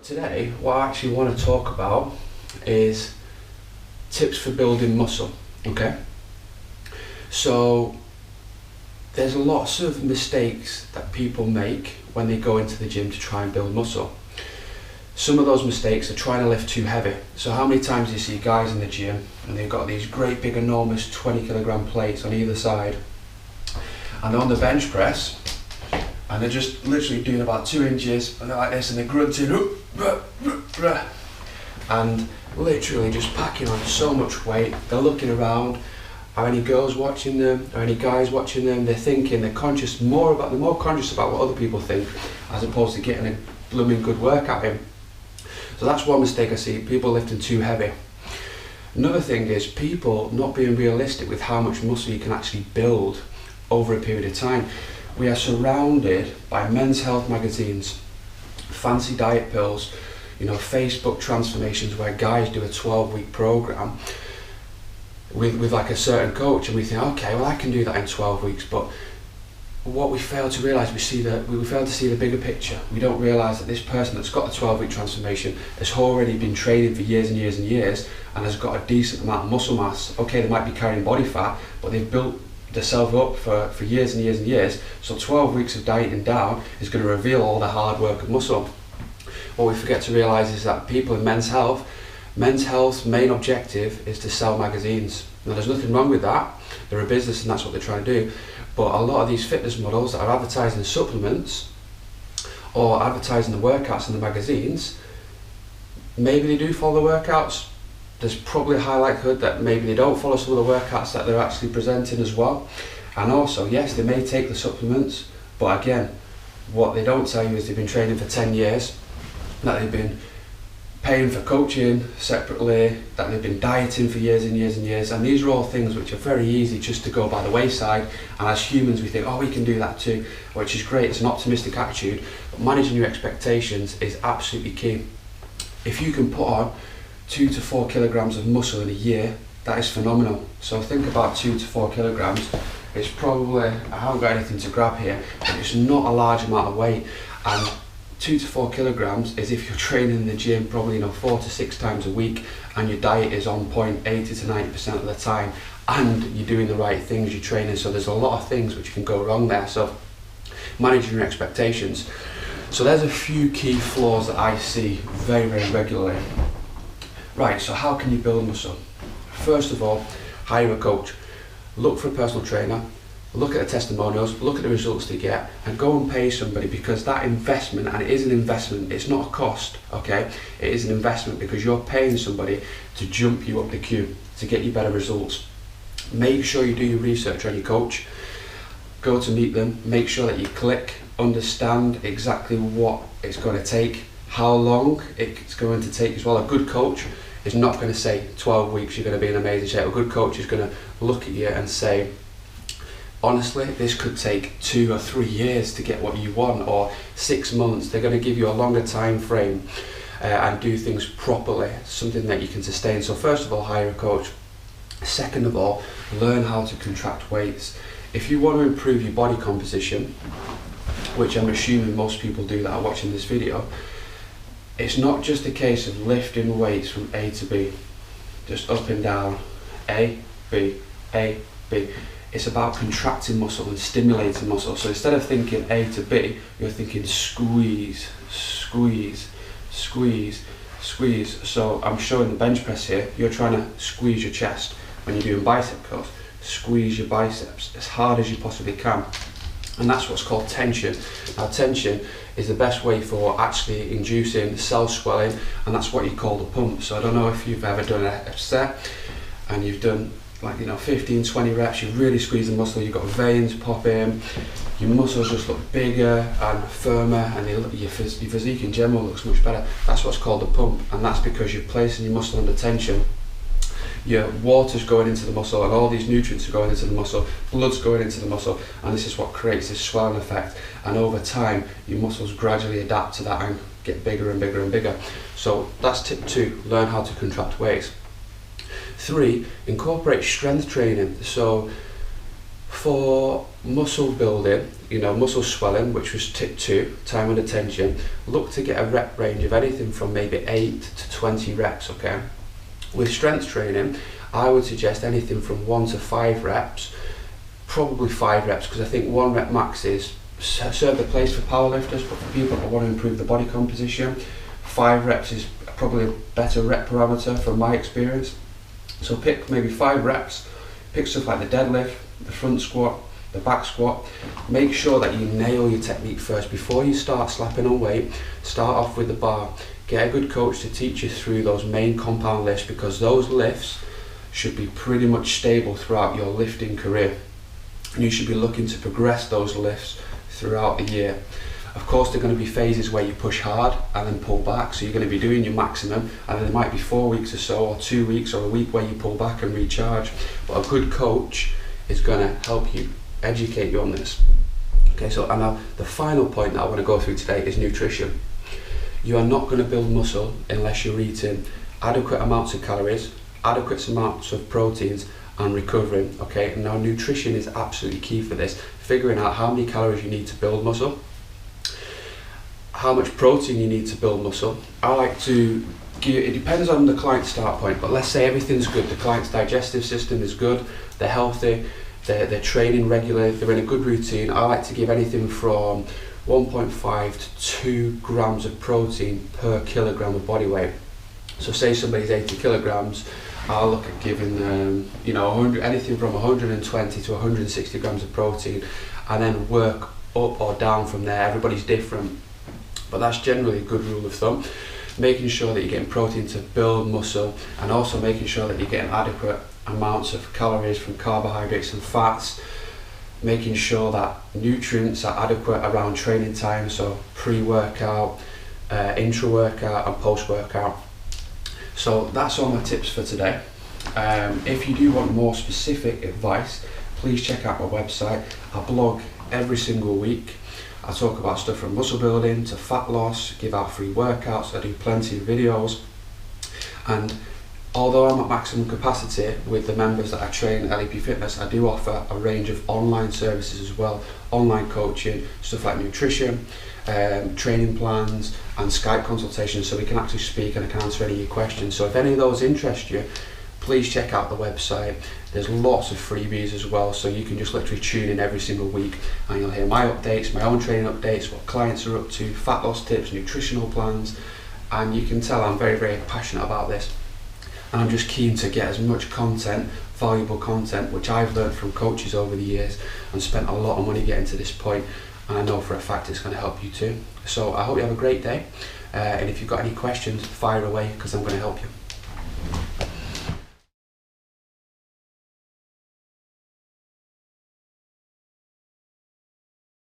Today, what I actually want to talk about is tips for building muscle, okay? So, there's lots of mistakes that people make when they go into the gym to try and build muscle. Some of those mistakes are trying to lift too heavy. So how many times do you see guys in the gym and they've got these great big enormous 20 kilogram plates on either side, and they're on the bench press and they're just literally doing about 2 inches and they're like this and they're grunting and literally just packing on so much weight. They're looking around. Are any girls watching them? Are any guys watching them? They're thinking, they're more conscious about what other people think as opposed to getting a blooming good workout in. So that's one mistake I see, people lifting too heavy. Another thing is people not being realistic with how much muscle you can actually build over a period of time. We are surrounded by men's health magazines, fancy diet pills, Facebook transformations where guys do a 12-week program with like a certain coach, and we think, okay, well I can do that in 12 weeks, but what we fail to realise, we fail to see the bigger picture. We don't realise that this person that's got the 12-week transformation has already been training for years and years and years and has got a decent amount of muscle mass. Okay, they might be carrying body fat, but they've built themselves up for years and years and years. So 12 weeks of dieting down is going to reveal all the hard work of muscle. What we forget to realise is that people in men's health's main objective is to sell magazines. Now there's nothing wrong with that. They're a business and that's what they're trying to do. But a lot of these fitness models that are advertising supplements or advertising the workouts in the magazines, maybe they do follow the workouts. There's probably a high likelihood that maybe they don't follow some of the workouts that they're actually presenting as well. And also, yes, they may take the supplements, but again, what they don't tell you is they've been training for 10 years, that they've been paying for coaching separately, that they've been dieting for years and years and years, and these are all things which are very easy just to go by the wayside, and as humans we think, oh, we can do that too, which is great. It's an optimistic attitude, but managing your expectations is absolutely key. If you can put on 2 to 4 kilograms of muscle in a year, that is phenomenal. So think about 2 to 4 kilograms. It's probably, I haven't got anything to grab here, but it's not a large amount of weight, and 2 to 4 kilograms is if you're training in the gym probably 4 to 6 times a week and your diet is on point 80 to 90% of the time and you're doing the right things, you're training. So there's a lot of things which can go wrong there. So managing your expectations. So there's a few key flaws that I see very, very regularly. Right, so how can you build muscle? First of all, hire a coach. Look for a personal trainer. Look at the testimonials, look at the results they get, and go and pay somebody, because that investment, and it is an investment, it's not a cost, okay? It is an investment because you're paying somebody to jump you up the queue to get you better results. Make sure you do your research on your coach, go to meet them, make sure that you click, understand exactly what it's going to take, how long it's going to take as well. A good coach is not going to say 12 weeks you're going to be in amazing shape. A good coach is going to look at you and say, honestly, this could take 2 or 3 years to get what you want, or 6 months. They're going to give you a longer time frame and do things properly, something that you can sustain. So first of all, hire a coach. Second of all, learn how to contract weights. If you want to improve your body composition, which I'm assuming most people do that are watching this video, it's not just a case of lifting weights from A to B, just up and down, A, B, A, B. It's about contracting muscle and stimulating muscle. So instead of thinking A to B, you're thinking squeeze, squeeze, squeeze, squeeze. So I'm showing the bench press here. You're trying to squeeze your chest. When you're doing bicep curls, squeeze your biceps as hard as you possibly can. And that's what's called tension. Now tension is the best way for actually inducing cell swelling, and that's what you call the pump. So I don't know if you've ever done a set and you've done 15, 20 reps, you really squeeze the muscle, you've got veins pop in, your muscles just look bigger and firmer, and your physique in general looks much better. That's what's called the pump, and that's because you're placing your muscle under tension. Your water's going into the muscle and all these nutrients are going into the muscle, blood's going into the muscle, and this is what creates this swelling effect, and over time your muscles gradually adapt to that and get bigger and bigger and bigger. So that's tip 2, learn how to contract weights. 3, incorporate strength training. So For muscle building, muscle swelling, which was tip 2, time under tension, look to get a rep range of anything from maybe 8 to 20 reps, okay? With strength training, I would suggest anything from 1 to 5 reps, probably 5 reps, because I think 1 rep max is serve the place for powerlifters, but for people that want to improve the body composition, 5 reps is probably a better rep parameter from my experience. So pick maybe 5 reps, pick stuff like the deadlift, the front squat, the back squat. Make sure that you nail your technique first before you start slapping on weight. Start off with the bar. Get a good coach to teach you through those main compound lifts, because those lifts should be pretty much stable throughout your lifting career. And you should be looking to progress those lifts throughout the year. Of course, there are going to be phases where you push hard and then pull back, so you're going to be doing your maximum, and then there might be 4 weeks or so, or 2 weeks, or a week where you pull back and recharge. But a good coach is going to help you, educate you on this. Okay, so and now the final point that I want to go through today is nutrition. You are not going to build muscle unless you're eating adequate amounts of calories, adequate amounts of proteins, and recovering. Okay, and now nutrition is absolutely key for this. Figuring out how many calories you need to build muscle, how much protein you need to build muscle. I like to give, it depends on the client's start point, but let's say everything's good, the client's digestive system is good, they're healthy, they're training regularly, they're in a good routine. I like to give anything from 1.5 to 2 grams of protein per kilogram of body weight. So say somebody's 80 kilograms, I'll look at giving them, anything from 120 to 160 grams of protein, and then work up or down from there. Everybody's different, but that's generally a good rule of thumb. Making sure that you're getting protein to build muscle, and also making sure that you're getting adequate amounts of calories from carbohydrates and fats. Making sure that nutrients are adequate around training time, so pre-workout, intra-workout and post-workout. So that's all my tips for today. If you do want more specific advice, please check out my website. I blog every single week. I talk about stuff from muscle building to fat loss, give out free workouts, I do plenty of videos. And although I'm at maximum capacity with the members that I train at LEP Fitness, I do offer a range of online services as well. Online coaching, stuff like nutrition, training plans and Skype consultations, so we can actually speak and I can answer any of your questions. So if any of those interest you, please check out the website. There's lots of freebies as well, so you can just literally tune in every single week and you'll hear my updates, my own training updates, what clients are up to, fat loss tips, nutritional plans, and you can tell I'm very, very passionate about this. And I'm just keen to get as much content, valuable content, which I've learned from coaches over the years and spent a lot of money getting to this point, and I know for a fact it's going to help you too. So I hope you have a great day, and if you've got any questions, fire away, because I'm going to help you.